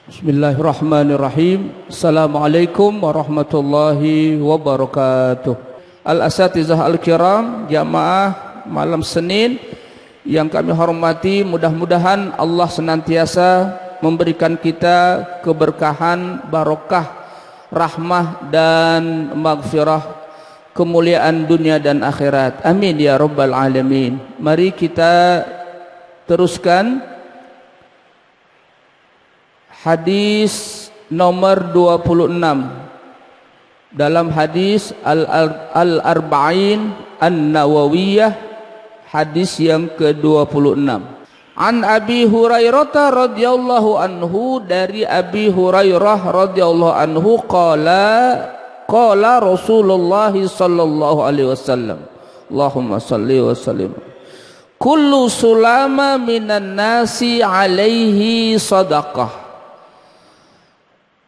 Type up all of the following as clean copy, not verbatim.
Bismillahirrahmanirrahim. Assalamualaikum warahmatullahi wabarakatuh. Al-asatizah al-kiram, jamaah malam Senin yang kami hormati, mudah-mudahan Allah senantiasa memberikan kita keberkahan, barokah, rahmah dan maghfirah, kemuliaan dunia dan akhirat. Amin ya rabbal alamin. Mari kita teruskan hadis nomor 26 dalam hadis Al-Arba'in An-Nawawiyah, hadis yang ke-26. An Abi Hurairah radhiyallahu anhu, dari Abi Hurairah radhiyallahu anhu, qala Rasulullah sallallahu alaihi wasallam, Allahumma salli wa sallim, kullu sulama minan nasi alaihi sadaqah.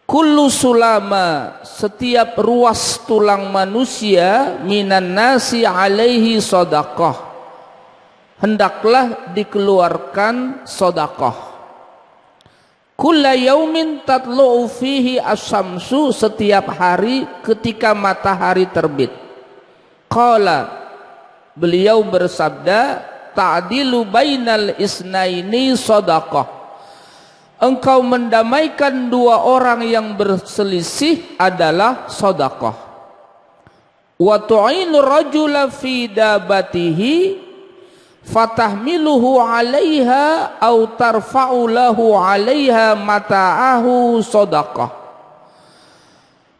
Kullu sulama, setiap ruas tulang manusia, minan nasi alaihi sadaqah, hendaklah dikeluarkan sedekah. Kulla yaumin tatlu'u fihi asy-syamsu, setiap hari ketika matahari terbit. Qala, beliau bersabda, ta'dilu bainal isnaini sedekah. Engkau mendamaikan dua orang yang berselisih adalah sedekah. Wa tu'inu rajula fi dabatihi fatahmiluhu 'alaiha aw tarfa'u lahu 'alaiha mata'ahu sedekah.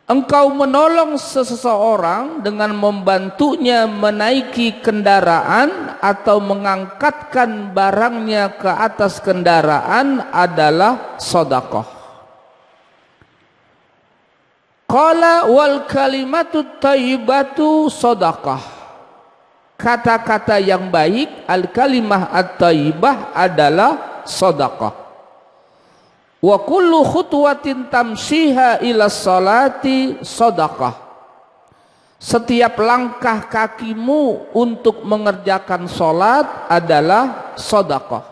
Engkau menolong seseorang dengan membantunya menaiki kendaraan atau mengangkatkan barangnya ke atas kendaraan adalah sedekah. Qala wal kalimatu thayyibatu sedekah. Kata-kata yang baik, al-kalimah at-thayyibah, adalah sedekah. Wa kullu khutwatin tamshiha ila salati sedekah. Setiap langkah kakimu untuk mengerjakan salat adalah sedekah.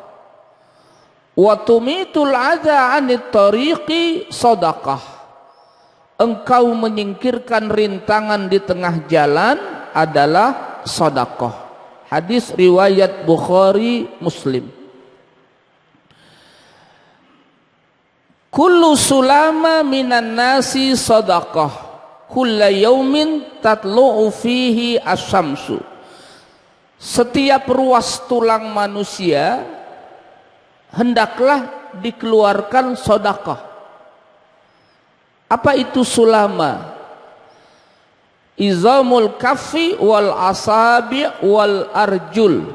Wa tumitul adza 'anit tariqi sedekah. Engkau menyingkirkan rintangan di tengah jalan adalah sedekah. Hadis riwayat Bukhari Muslim. Kullu sulama minan nasi sadaqah, kulla yaumin tatlu'u fihi asy-syamsu. Setiap ruas tulang manusia hendaklah dikeluarkan sedekah. Apa itu sulama? Izamul kaffi wal asabi' wal arjul.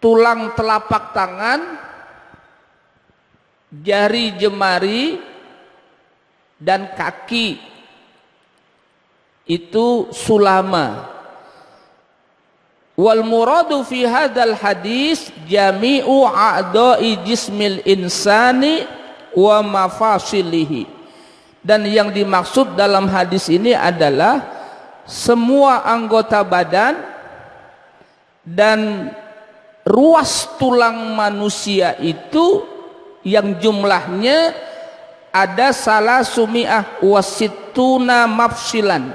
Tulang telapak tangan, jari jemari dan kaki, itu sulama. Wal muradu fi hadzal hadis jami'u a'dha'i jismil insani wa mafasilihi. Dan yang dimaksud dalam hadis ini adalah semua anggota badan dan ruas tulang manusia itu yang jumlahnya ada salasumi'ah wasittuna mafsilan,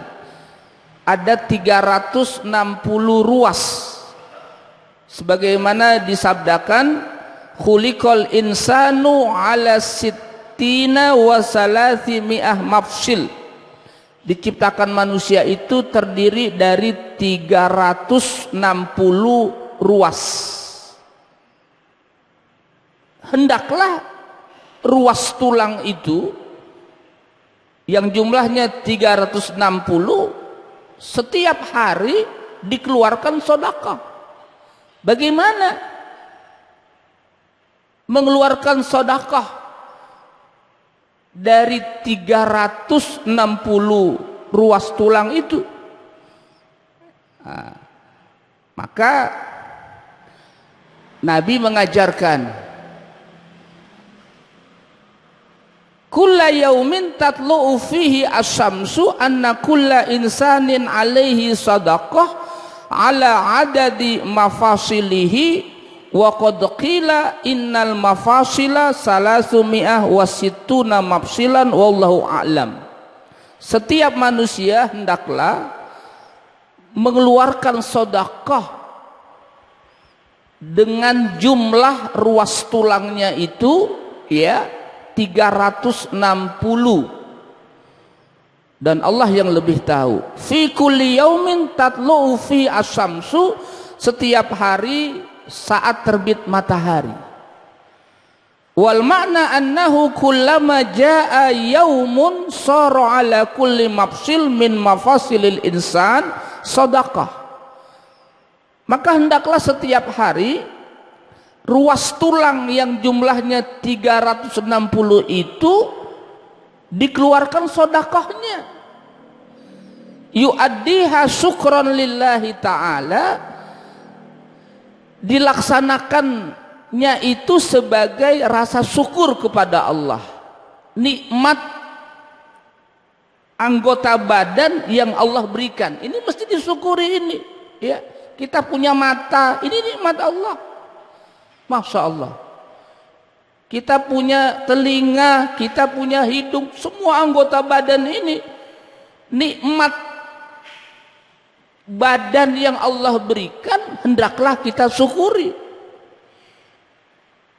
ada 360 ruas, sebagaimana disabdakan khuliqal insanu ala sittina wa salasimi'ah mafsil. Diciptakan manusia itu terdiri dari 360 ruas. Hendaklah ruas tulang itu yang jumlahnya 360 setiap hari dikeluarkan sedekah. Bagaimana mengeluarkan sedekah dari 360 ruas tulang itu? Nah, maka Nabi mengajarkan, kulla yaumin tatlu'u fihi asy-syamsu anna kulla insanin alaihi sadaqah ala adadi mafasilihi wa qad qila innal mafasila salasumi'ah wa sittuna mafsilan wallahu a'lam. Setiap manusia hendaklah mengeluarkan sedekah dengan jumlah ruas tulangnya itu ya 360, dan Allah yang lebih tahu. Fi kulli yaumin tatlu'u fi asyamsu, setiap hari saat terbit matahari. Wal makna annahu kullama jaa yaumun sara ala kulli mafsil min mafasilil insan sedekah. Maka hendaklah setiap hari ruas tulang yang jumlahnya 360 itu dikeluarkan sedekahnya. Yu'addiha syukran lillahi ta'ala, dilaksanakannya itu sebagai rasa syukur kepada Allah. Nikmat anggota badan yang Allah berikan ini mesti disyukuri ini ya. Kita punya mata, ini nikmat Allah, Masya Allah. Kita punya telinga, kita punya hidung, semua anggota badan ini nikmat badan yang Allah berikan, hendaklah kita syukuri.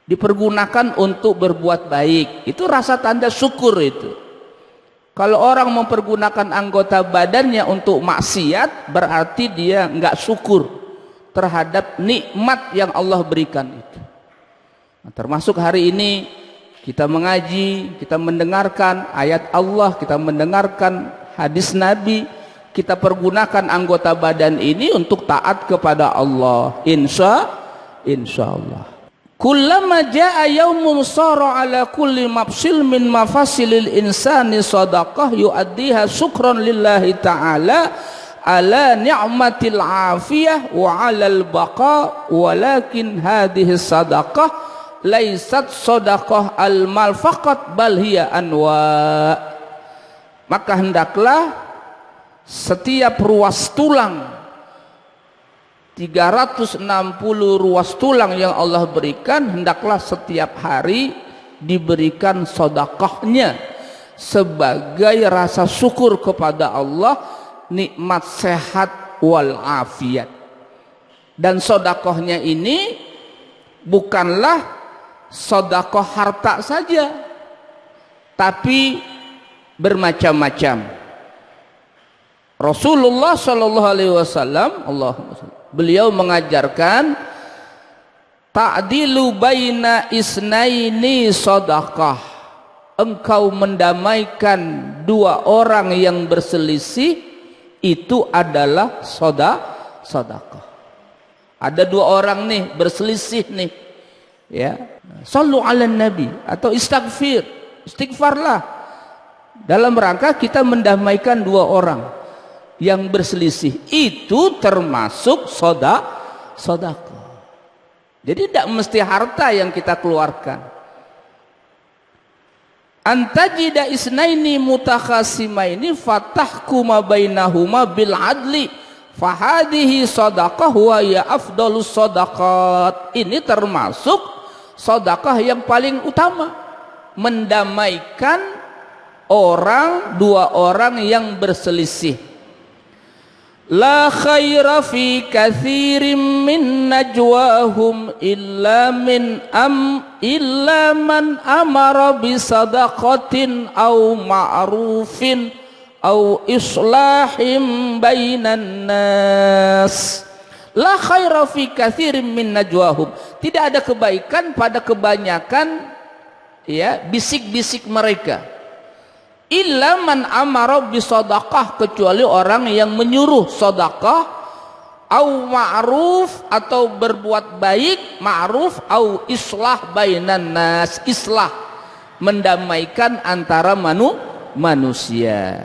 Dipergunakan untuk berbuat baik, itu rasa tanda syukur itu. Kalau orang mempergunakan anggota badannya untuk maksiat, berarti dia enggak syukur terhadap nikmat yang Allah berikan itu. Nah, termasuk hari ini kita mengaji, kita mendengarkan ayat Allah, kita mendengarkan hadis Nabi, kita pergunakan anggota badan ini untuk taat kepada Allah. Insya Allah. Kullama jaa yaumun sara ala kulli mafsil min mafasilil insani sadaqah yu'addiha syukran lillahi ta'ala ala ni'matil afiyah wa 'alal baqa, walakin hadhihi sadaqah laysat sadaqah al mal faqat bal hiya anwa. Maka hendaklah setiap ruas tulang 360 ruas tulang yang Allah berikan, hendaklah setiap hari diberikan sedekahnya sebagai rasa syukur kepada Allah nikmat sehat wal afiat. Dan sedekahnya ini bukanlah sedekah harta saja, tapi bermacam-macam. Rasulullah sallallahu alaihi wasallam beliau mengajarkan ta'dilu baina isnaini sedekah. Engkau mendamaikan dua orang yang berselisih, itu adalah sedekah. Ada dua orang nih berselisih nih, ya, sallu ala nabi atau istighfarlah dalam rangka kita mendamaikan dua orang yang berselisih, itu termasuk sedekah. Jadi tidak mesti harta yang kita keluarkan. Antajida isnaini mutakhasimaini fatahkuma bainahuma bil adli fahadihi sedekah wa ya afdalus sedaqat. Ini termasuk sedekah yang paling utama, mendamaikan dua orang yang berselisih. La khaira fi katsirin min najwahum illa man amara bi sadaqatin aw ma'rufin aw islahim bainan nas. La khaira fi katsirin min najwahum, tidak ada kebaikan pada kebanyakan ya bisik-bisik mereka. Illa man amara bisadaqah, kecuali orang yang menyuruh sedekah, au ma'ruf atau berbuat baik, ma'ruf au islah bainan nas, islah mendamaikan antara manusia.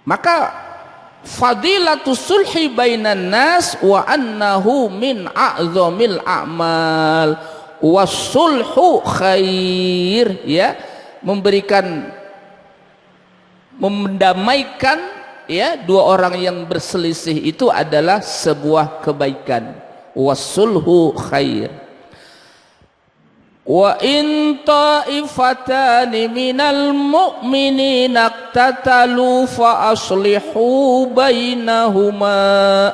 Maka fadilatus sulhi bainan nas wa annahu min a'zamil a'mal wasulhu khair, ya, mendamaikan ya dua orang yang berselisih itu adalah sebuah kebaikan. Wassulhu khair. Wa in ta'ifatani minal mu'minina iqtatalu fa aslihu bainahuma.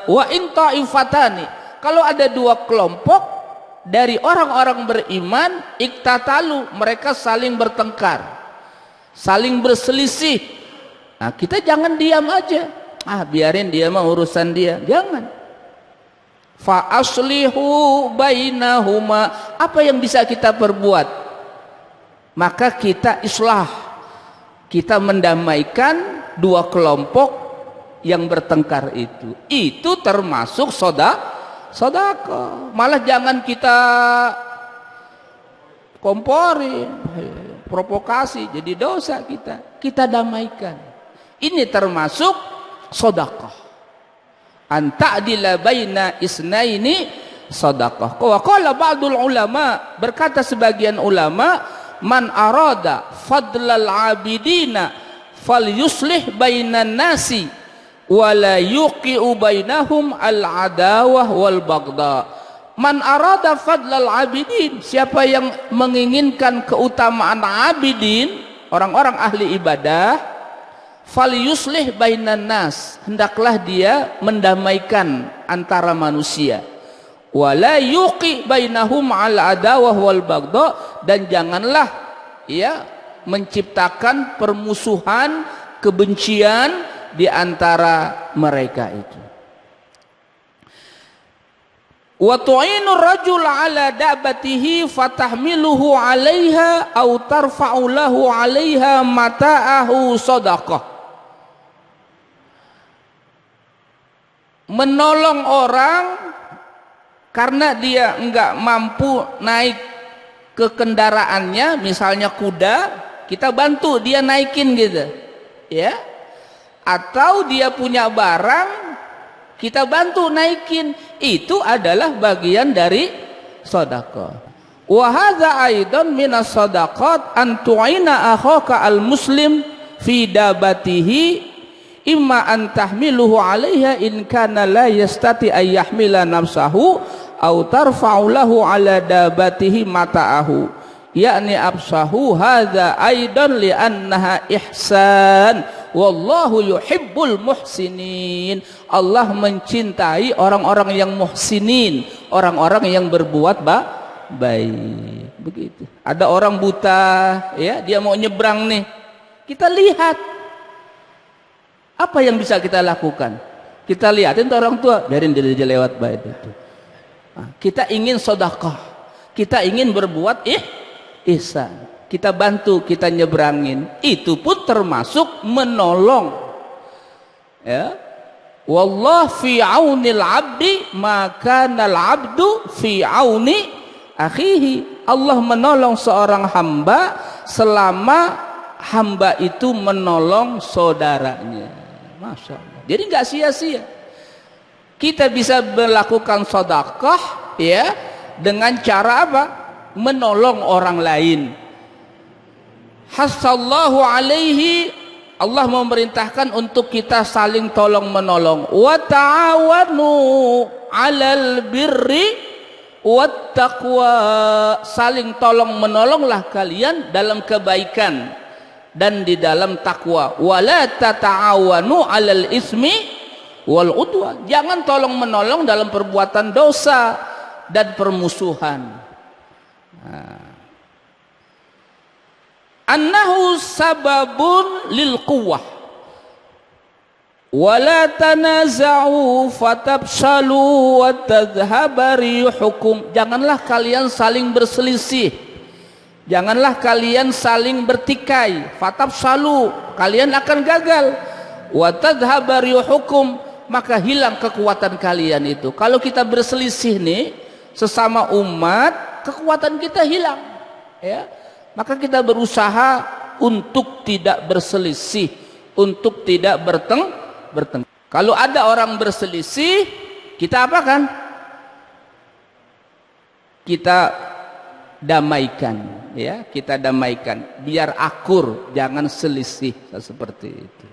Wa in ta'ifatani, kalau ada dua kelompok dari orang-orang beriman, iqtatalu, mereka saling bertengkar, saling berselisih. Nah, kita jangan diam aja. Biarin dia mah urusan dia. Jangan. Fa aslihu bainahuma. Apa yang bisa kita perbuat? Maka kita islah, kita mendamaikan dua kelompok yang bertengkar itu. Itu termasuk sedekah. Malah jangan kita komporin, provokasi, jadi dosa kita. Kita damaikan. Ini termasuk sedekah. Anta'dila baina isnaini sadaqah. Wa qala ba'dul ulama, berkata sebagian ulama, man arada fadlal abidina falyuslih bainan nasi wa la yuqi'u bainahum al adawah wal baghdha. Man arada fadlal abidin, siapa yang menginginkan keutamaan abidin, orang-orang ahli ibadah, falyuslih bainan nas, hendaklah dia mendamaikan antara manusia. Wala yuqi bainahum al adawah wal baghdha, dan janganlah menciptakan permusuhan, kebencian di antara mereka itu. Wa tu'inu rajul ala da'batihi fatahmiluhu 'alaiha aw tarfa'u lahu 'alaiha mata'ahu shadaqah. Menolong orang karena dia enggak mampu naik ke kendaraannya, misalnya kuda, kita bantu dia naikin gitu, ya. Atau dia punya barang, kita bantu naikin. Itu adalah bagian dari sedekah. Wa hadza aidan minas shadaqat an tu'ina akhaka al-muslim fi dabatihi imma an tahmiluhu 'alaiha in kana la yastati ay yahmila nafsahu aw tarfa'u lahu 'ala dabatihi mata'ahu, yakni absahu hadza aidan li annaha ihsan wallahu yuhibbul muhsinin. Allah mencintai orang-orang yang muhsinin, orang-orang yang berbuat baik. Begitu. Ada orang buta, ya, dia mau nyebrang nih, kita lihat apa yang bisa kita lakukan. Kita lihatin tuh orang tua, biarin dia lewat baik itu. Kita ingin sedekah, kita ingin berbuat ihsan, kita bantu, kita nyebrangin. Itu pun termasuk menolong, ya. Wallah fi aunil abdi maka nal abdu fi auni akhihi. Allah menolong seorang hamba selama hamba itu menolong saudaranya. Masya Allah. Jadi nggak sia-sia. Kita bisa melakukan sedekah, ya, dengan cara apa? Menolong orang lain. Hasallahu alaihi, Allah memerintahkan untuk kita saling tolong menolong. Wa ta'awanu 'alal birri wat taqwa, saling tolong menolonglah kalian dalam kebaikan dan di dalam takwa. Wala tata'awanu 'alal ismi wal udwan, jangan tolong menolong dalam perbuatan dosa dan permusuhan. Annahu sababun lil quwwah wala tanaza'u fatabsalu wa tadhhaba riyuhukum, janganlah kalian saling berselisih, janganlah kalian saling bertikai, fatabsalu, kalian akan gagal, wa tadhhaba riyuhukum, maka hilang kekuatan kalian itu. Kalau kita berselisih nih sesama umat, kekuatan kita hilang, ya. Maka kita berusaha untuk tidak berselisih, untuk tidak bertengkar. Kalau ada orang berselisih, kita apakan? Kita damaikan, ya, kita damaikan, biar akur, jangan selisih seperti itu.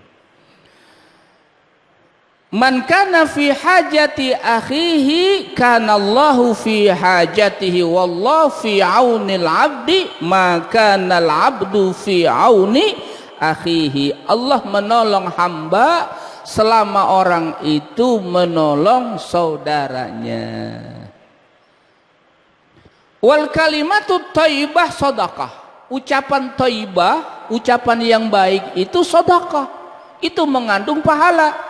Man kana fi hajati akhihi kana Allahu fi hajatihi wallahu fi aunil abdi ma kana al abdu fi auni akhihi. Allah menolong hamba selama orang itu menolong saudaranya. Wal kalimatu thayyibah shadaqah. Ucapan thayyibah, ucapan yang baik itu sedekah. Itu mengandung pahala.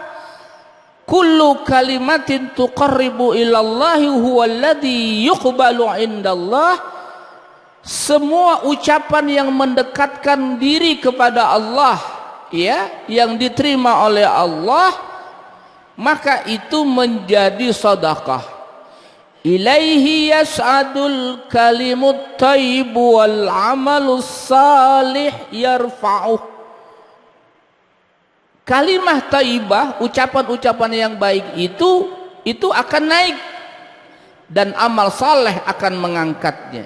Kullu kalimatin tuqarribu ilallahi huwa alladhi yuqbalu indallah. Semua ucapan yang mendekatkan diri kepada Allah, ya, yang diterima oleh Allah, maka itu menjadi sedekah. Ilaihi yas'adul kalimut thayyibu wal amalus salih yarfa'uh. Kalimah thayyibah, ucapan-ucapan yang baik itu akan naik dan amal saleh akan mengangkatnya.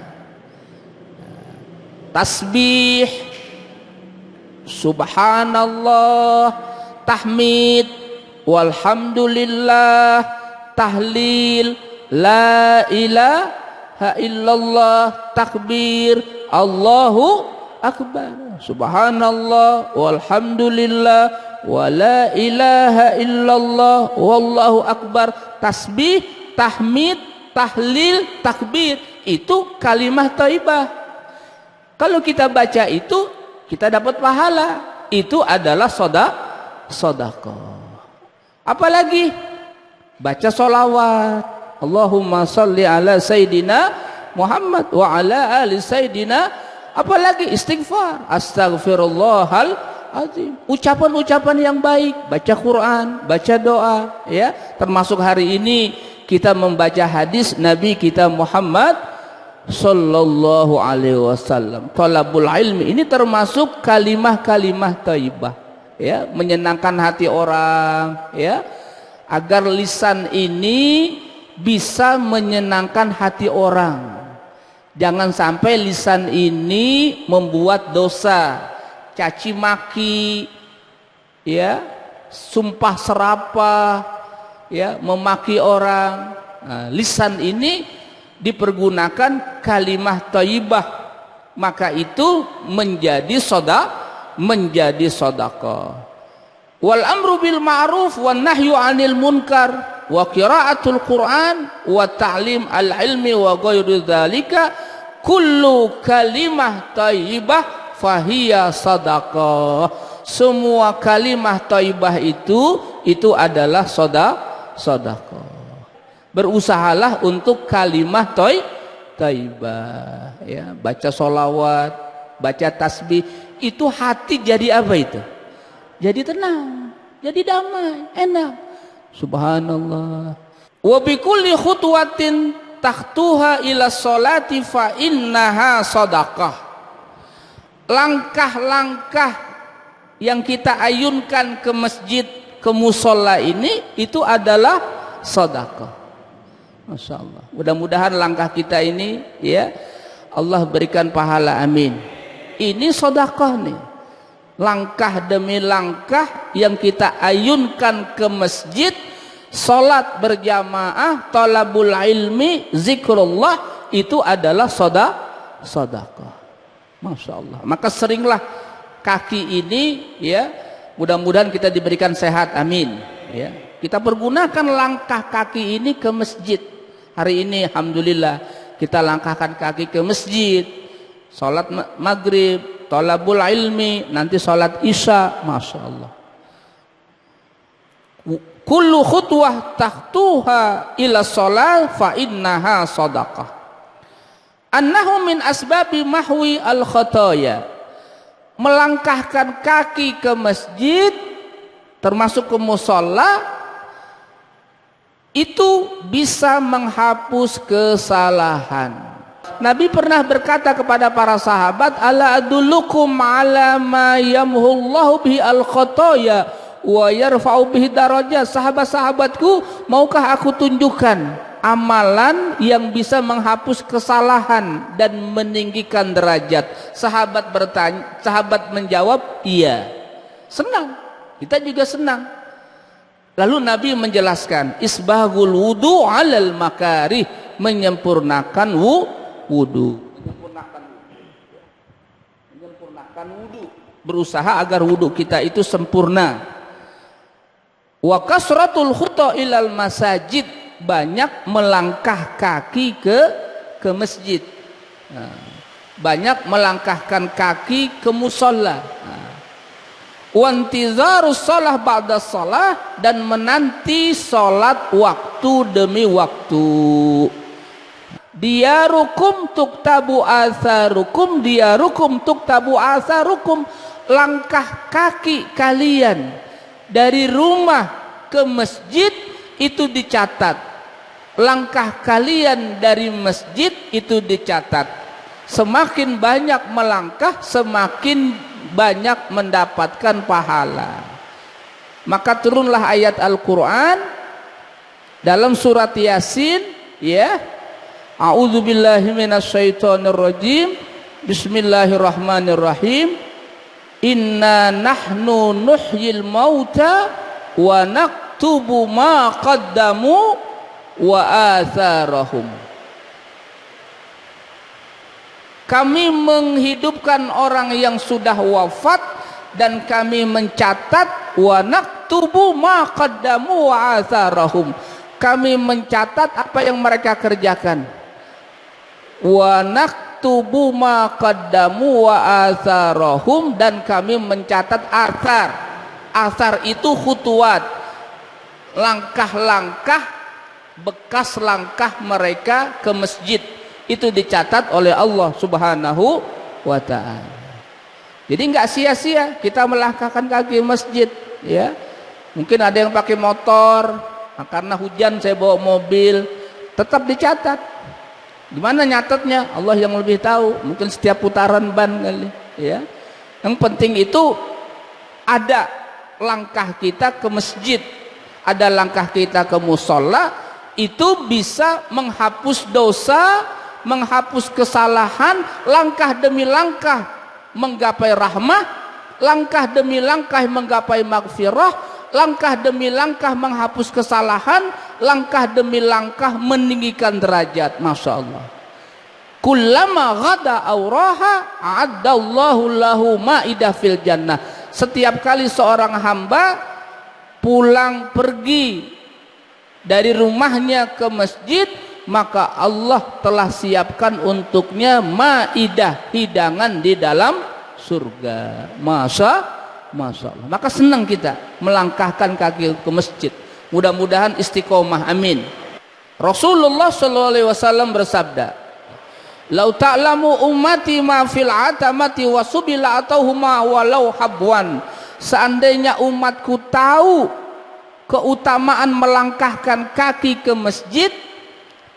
Tasbih, subhanallah, tahmid, walhamdulillah, tahlil, la ilaha illallah, takbir, Allahu akbar, subhanallah, walhamdulillah, wa la ilaha illallah, wallahu akbar. Tasbih, tahmid, tahlil, takbir, itu kalimah thayyibah. Kalau kita baca itu, kita dapat pahala. Itu adalah sedekah. Apalagi baca sholawat, Allahumma salli ala sayyidina Muhammad wa ala ali sayyidina. Apalagi istighfar, astaghfirullahal azim. Ucapan-ucapan yang baik, baca Quran, baca doa, ya. Termasuk hari ini kita membaca hadis Nabi kita Muhammad sallallahu alaihi wasallam. Thalabul ilmi ini termasuk kalimah-kalimah thayyibah, ya, menyenangkan hati orang, ya, agar lisan ini bisa menyenangkan hati orang. Jangan sampai lisan ini membuat dosa, caci maki, ya, sumpah serapah, ya, memaki orang. Nah, lisan ini dipergunakan kalimah thayyibah, maka itu menjadi sedekah. Wal amru bil ma'ruf wan nahyu 'anil munkar wa qiraatul Quran wa ta'lim al ilmi wa ghairu dzalika kullu kalimah thayyibah fahiya sadaqah. Semua kalimah thayyibah itu adalah sedekah. Berusahalah untuk kalimah thayyibah, ya, baca sholawat, baca tasbih, itu hati jadi apa itu? Jadi tenang, jadi damai, enak. Subhanallah. Wa bi kulli khutwatin tahtuha ila sholati fa innaha sadaqah. Langkah-langkah yang kita ayunkan ke masjid, ke musola ini, itu adalah sedekah. Masya Allah. Mudah-mudahan langkah kita ini, ya, Allah berikan pahala, amin. Ini sedekah nih. Langkah demi langkah yang kita ayunkan ke masjid, salat berjamaah, talabul ilmi, zikrullah, itu adalah sedekah. Masya Allah. Maka seringlah kaki ini, ya, mudah-mudahan kita diberikan sehat, amin, ya. Kita pergunakan langkah kaki ini ke masjid. Hari ini alhamdulillah kita langkahkan kaki ke masjid, salat maghrib, talabul ilmi, nanti salat isya. Masya Allah. Kullu khutwah tahtuha ila shalah fa innaha sadaqah. Annahu min asbabi mahwi al khataya. Melangkahkan kaki ke masjid, termasuk ke musalla, itu bisa menghapus kesalahan. Nabi pernah berkata kepada para sahabat, ala adullukum ala ma yamhullahu bihi al khataya wa yarfa'u bihi darajat. Sahabat-sahabatku, maukah aku tunjukkan amalan yang bisa menghapus kesalahan dan meninggikan derajat? Sahabat menjawab, iya. Senang, kita juga senang. Lalu Nabi menjelaskan isbaghul wudu 'alal makarih, menyempurnakan wudu. Menyempurnakan wudu. Berusaha agar wudu kita itu sempurna. Wa kasratul khuta ilal masajid, banyak melangkah kaki ke masjid. Banyak melangkahkan kaki ke musola. Wantizarus shalah ba'da shalah, dan menanti salat waktu demi waktu. Diyarukum tuktabu atharukum, diyarukum tuktabu atharukum, langkah kaki kalian dari rumah ke masjid itu dicatat, langkah kalian dari masjid itu dicatat. Semakin banyak melangkah, semakin banyak mendapatkan pahala. Maka turunlah ayat Al-Quran dalam surat Yasin, ya, a'udzubillahi minasyaitonirrajim, bismillahirrahmanirrahim, inna nahnu nuhyil mauta wa naktubu ma qaddamu wa atharahum. Kami menghidupkan orang yang sudah wafat dan kami mencatat, wa naktubu ma qaddamu wa atharahum, kami mencatat apa yang mereka kerjakan. Wa naktubu ma qaddamu wa atharahum, dan kami mencatat athar. Athar itu khutuwat, langkah-langkah, bekas langkah mereka ke masjid, itu dicatat oleh Allah Subhanahu wa ta'ala. Jadi nggak sia-sia kita melangkahkan kaki masjid, ya. Mungkin ada yang pakai motor, nah, karena hujan saya bawa mobil, tetap dicatat. Gimana nyatetnya? Allah yang lebih tahu. Mungkin setiap putaran ban kali, ya. Yang penting itu ada langkah kita ke masjid, ada langkah kita ke musola, itu bisa menghapus dosa, menghapus kesalahan, langkah demi langkah menggapai rahmah, langkah demi langkah menggapai maghfirah, langkah demi langkah menghapus kesalahan, langkah demi langkah meninggikan derajat. Masya Allah. Kullama ghada auraha a'addallahu lahu ma'idah fil jannah. Setiap kali seorang hamba pulang pergi dari rumahnya ke masjid, maka Allah telah siapkan untuknya maidah, hidangan di dalam surga. Masya Allah. Maka senang kita melangkahkan kaki ke masjid. Mudah-mudahan istiqomah, amin. Rasulullah SAW bersabda, "Lau ta'lamu ummati ma fil atamati wa subila atauhuma walau habwan." Seandainya umatku tahu keutamaan melangkahkan kaki ke masjid,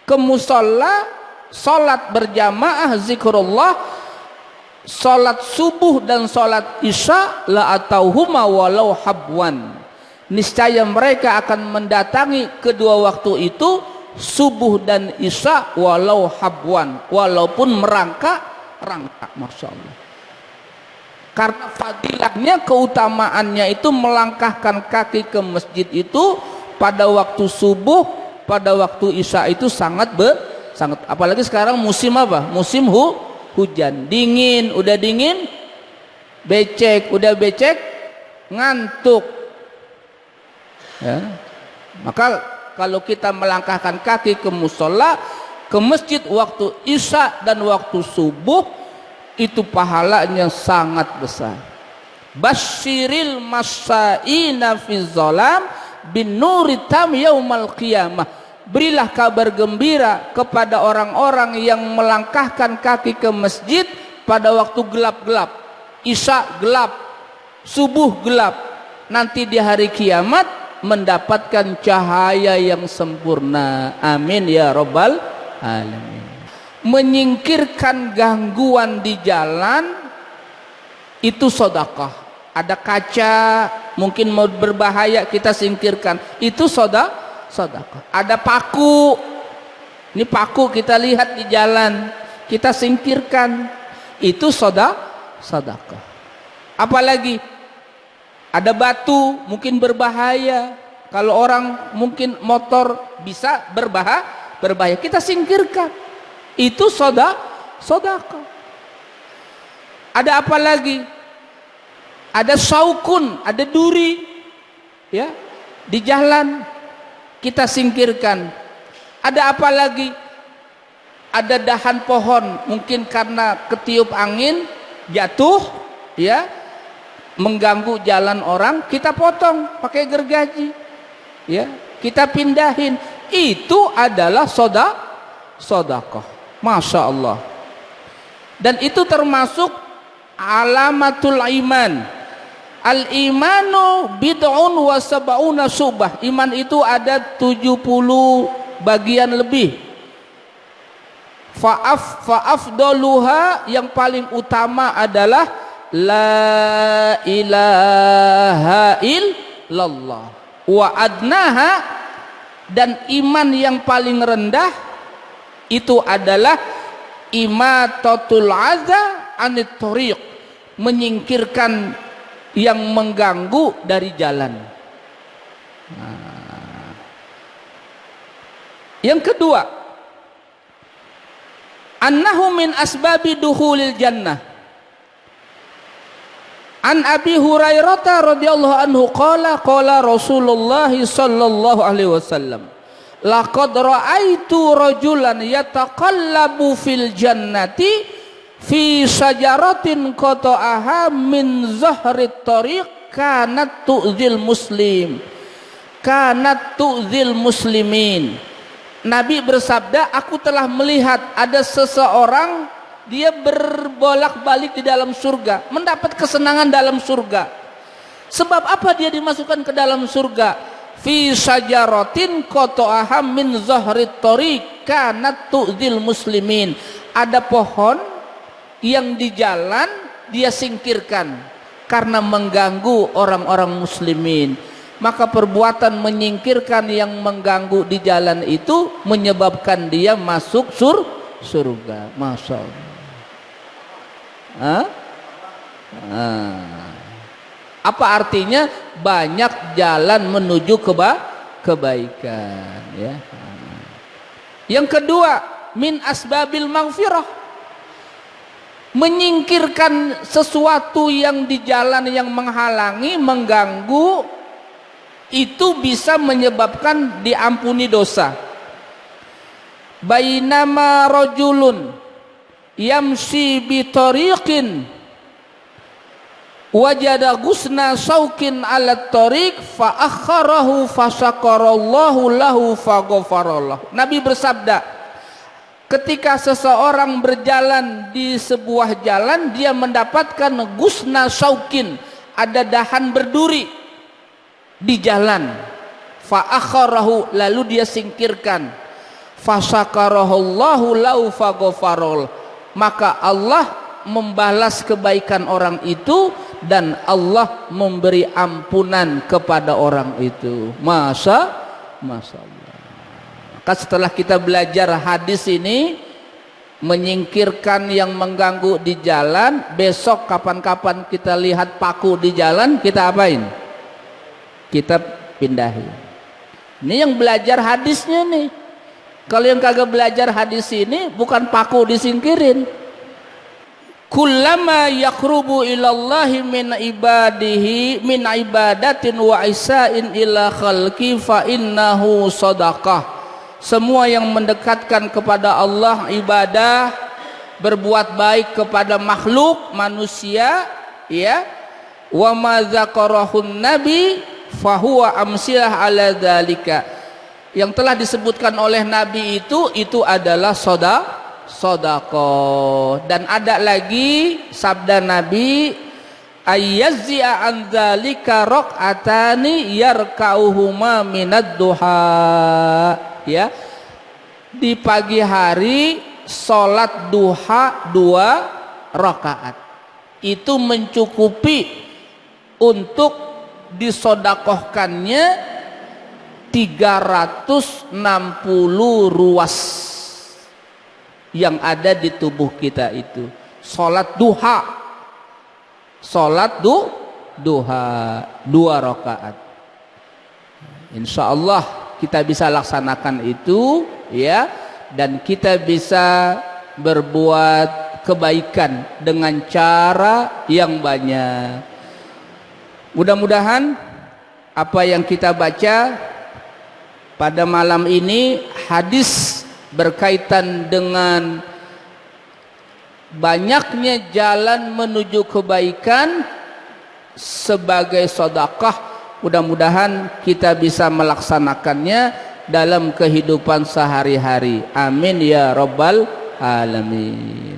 ke musola, salat berjamaah zikrullah, salat subuh dan salat isya, la atauhuma walau habwan. Niscaya mereka akan mendatangi kedua waktu itu, subuh dan isya, walau habwan, walaupun merangkak. Masya Allah. Karena fadilahnya, keutamaannya itu melangkahkan kaki ke masjid itu pada waktu subuh, pada waktu isya itu sangat apalagi sekarang musim apa? Musim hujan, dingin, udah dingin, becek, udah becek, ngantuk. Ya. Maka kalau kita melangkahkan kaki ke musola, ke masjid waktu isya dan waktu subuh, itu pahalanya sangat besar. Basyiril masya'ina fi zalam bin nuri tam yaumal qiyamah. Berilah kabar gembira kepada orang-orang yang melangkahkan kaki ke masjid pada waktu gelap-gelap. Isya gelap, subuh gelap. Nanti di hari kiamat mendapatkan cahaya yang sempurna. Amin ya rabbal alamin. Menyingkirkan gangguan di jalan itu sedekah. Ada kaca mungkin mau berbahaya, kita singkirkan, itu sedekah. Ada paku, ini paku kita lihat di jalan, kita singkirkan, itu sedekah. Apalagi ada batu mungkin berbahaya, Kalau orang mungkin motor bisa berbahaya, kita singkirkan. Itu sedekah. Ada apa lagi? Ada saukun, ada duri, ya, di jalan, kita singkirkan. Ada apa lagi? Ada dahan pohon, mungkin karena ketiup angin jatuh, ya, mengganggu jalan orang, kita potong pakai gergaji, ya, kita pindahin. Itu adalah sedekah. Masya Allah. Dan itu termasuk alamatul iman. Al-imanu bid'un wa sab'una syu'bah. Iman itu ada 70 bagian lebih. Fa'afdaluha, yang paling utama adalah la ilaha illallah. Wa adnaha, dan iman yang paling rendah itu adalah imatatul adza anit thoriq, menyingkirkan yang mengganggu dari jalan. Yang kedua, annahu min asbabi dukhulil jannah. An Abi Hurairah radhiyallahu anhu qala Rasulullah sallallahu alaihi wasallam, laqad ra'aitu rajulan yataqallabu fil jannati fi syajaratin qata'aha min zahrit tariq kanat tu'zil muslimin. Nabi bersabda, aku telah melihat ada seseorang, dia berbolak-balik di dalam surga, mendapat kesenangan dalam surga. Sebab apa dia dimasukkan ke dalam surga? Fi syajaratin qata'aha min zahrit tariq kanat tu'zil muslimin. Ada pohon yang di jalan dia singkirkan karena mengganggu orang-orang muslimin. Maka perbuatan menyingkirkan yang mengganggu di jalan itu menyebabkan dia masuk surga. Masya Allah. Apa artinya? Banyak jalan menuju kebaikan, ya. Yang kedua, min asbabil maghfirah, menyingkirkan sesuatu yang di jalan yang menghalangi, mengganggu, itu bisa menyebabkan diampuni dosa. Bainama rajulun yamshi bi tariqin wajada gusna saukin ala tariq fa akharahu fasakarallahu lahu faghfarallahu. Nabi bersabda, ketika seseorang berjalan di sebuah jalan, dia mendapatkan gusna saukin, ada dahan berduri di jalan, fa akharahu, lalu dia singkirkan, fasakarallahu lahu faghfarallahu, maka Allah membalas kebaikan orang itu dan Allah memberi ampunan kepada orang itu. Masya Allah. Setelah kita belajar hadis ini, menyingkirkan yang mengganggu di jalan, besok kapan-kapan kita lihat paku di jalan, kita apain? Kita pindahin. Ini yang belajar hadisnya nih. Kalau yang kagak belajar hadis ini, bukan paku disingkirin. Kullama yaqrubu ilallahi min ibadihi min ibadatin wa isain ila khalqi fa innahu sadaqah. Semua yang mendekatkan kepada Allah, ibadah, berbuat baik kepada makhluk manusia, ya, wa ma zakarahun nabi fahuwa amsilah ala dzalika. Yang telah disebutkan oleh Nabi itu adalah sedekah. Dan ada lagi sabda Nabi, ayyazzi'a an dzalika raq'atani yarka'uhuma minad duha. Ya, di pagi hari sholat duha 2 rakaat itu mencukupi untuk disodakohkannya 360 ruas yang ada di tubuh kita itu. Sholat duha, duha 2 rakaat. Insya Allah kita bisa laksanakan itu, ya, dan kita bisa berbuat kebaikan dengan cara yang banyak. Mudah-mudahan apa yang kita baca pada malam ini, hadis berkaitan dengan banyaknya jalan menuju kebaikan sebagai sedekah, mudah-mudahan kita bisa melaksanakannya dalam kehidupan sehari-hari. Amin ya rabbal alamin.